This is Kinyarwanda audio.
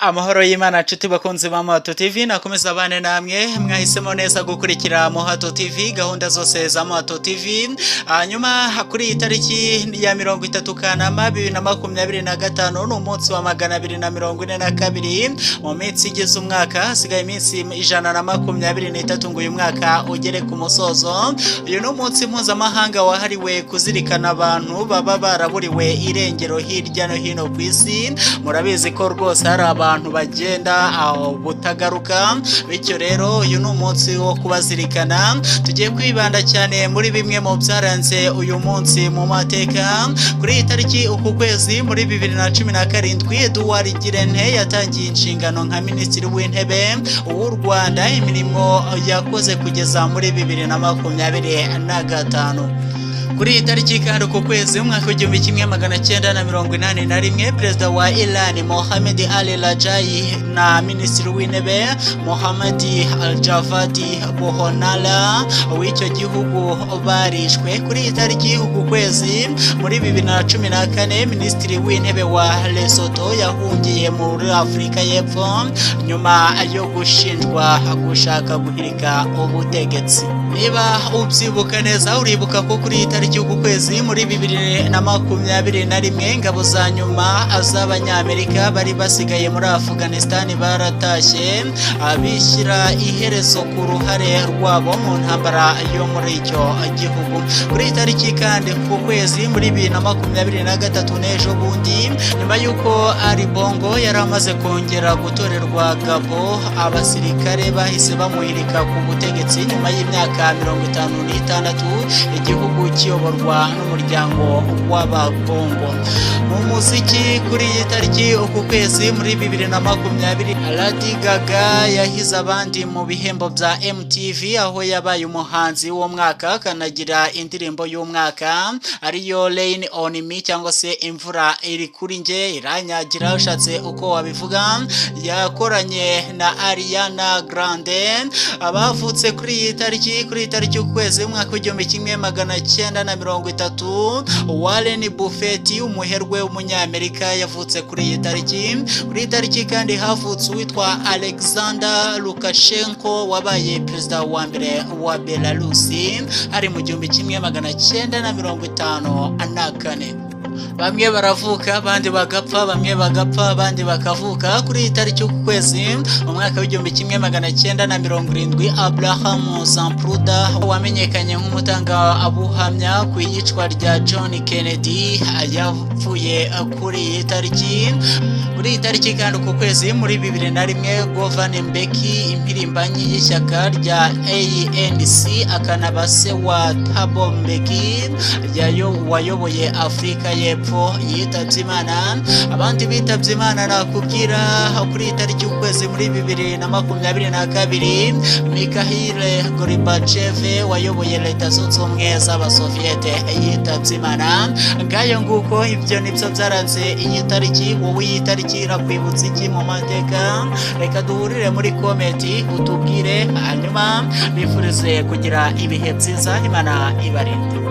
Amahoro y'Imana nshuti bakunzi ba Mohato TV nakomeza abane namwe mwahisemo neza gukurikira Mohato TV gahunda zose za Mohato TV. Hanyuma kuri itariki ya 30 Kanama 2025 n'umunsi wa 242 mu minsi igize umwaka, hasigaye iminsi 123 ngo uyu mwaka ugere ku musozo. Uyu n'umunsi mpuzamahanga wahariwe kuzirikana abantu baba baraburiwe irengero hirya no hino ku isi. Murabizi ko rwose hari abantu bagenda butagaruka, bityo rero uyu ni umunsi wo kubazirikana. Tugiye kwibanda cyane muri bimwe mu byaranze uyu munsi mu mateka. Kuri iyi tariki uku kwezi muri 2017 Edouard Ngirente yatangiye inshingano nka minisitiri w'intebe w'u Rwanda, imirimo yakoze kugeza muri 2025. Kuri iyi tariki kandi ku kwezi umwaka w'igihumbi kimwe magana cyenda na 1981 perezida wa Iran Mohamed Ali Rajai na minisitiri w'intebe Mohammad Al-Javad Bohonala w'icyo gihugu barishwe. Kuri iyi tariki ku kwezi muri 2014 minisitiri w'intebe wa Lesotho yahungiye muri Afurika y'Epfo nyuma yo gushinjwa gushaka guhirika ubutegetsi. Niba ubyibuka neza uribuka ko kuri iyi tariki ku kwezi muri 2021 ingabo za nyuma z'Abanyamerika bari basigaye muri Afghanistan baratashye bishyira iherezo ku ruhare rwabo mu ntambara yo muri icyo gihugu. Kuri iyi tariki kandi ku kwezi muri 2023 n'ejo bundi, nyuma y'uko Ali Bongo yari amaze kongera gutorerwa Gabo, abasirikare bahise bamuhirika ku butegetsi nyuma y'imyaka 56 igihugu kiyoborwa n'umuryango w'Abakongo. Mu muziki kuri iyi tariki uku kwezi muri 2020 Lady Gaga yahize abandi mu bihembo bya MTV, aho yabaye umuhanzi w'umwaka akanagira indirimbo y'umwaka ariyo Rain on Me cyangwa se imvura iri kuri nge iranyagira ushatse uko wabivuga. Yakoranye na Ariana Grande. Abavutse kuri iyi tariki ukwezi umwaka w'igihumbi kimwe magana cyenda na 30 Warren Buffett umuherwe w'umunyamerika yavutse kuri iyi tariki. Kuri iyi tariki kandi havutse uwitwa Alexander Lukashenko wabaye perezida wa mbere wa Belarus ari mu gihumbi kimwe magana cyenda na 54. Bamwe baravuka abandi bagapfa, bamwe bagapfa abandi bakavuka. Kuri iyi tariki ukwezi mu mwaka w'igihumbi kimwe magana cyenda na 70 Abraham Zapruder wamenyekanye nk'umutangabuhamya ku iyicwa rya John Kennedy yapfuye kuri iyi tariki. Kuri iyi tariki kandi uku kwezi muri 2001 Govan Mbeki impirimbanyi y'ishyaka rya ANC akanaba se wa Thabo Mbeki wayoboye Afurika y'Epfo yitabye Imana. Abandi bitabye Imana nakubwira kuri iyi tariki ukwezi muri 2022 Mikhail Gorbachev wayoboye Leta Zunze Ubumwe z'Abasoviyete yitabye Imana. Ngayo nguko ibyo nibyo byaranze iyi tariki. Wowe iyi tariki irakwibutsa iki mu mateka? Reka duhurire muri komenti utubwire, hanyuma bifurize kugira ibihe byiza. Imana ibarinde.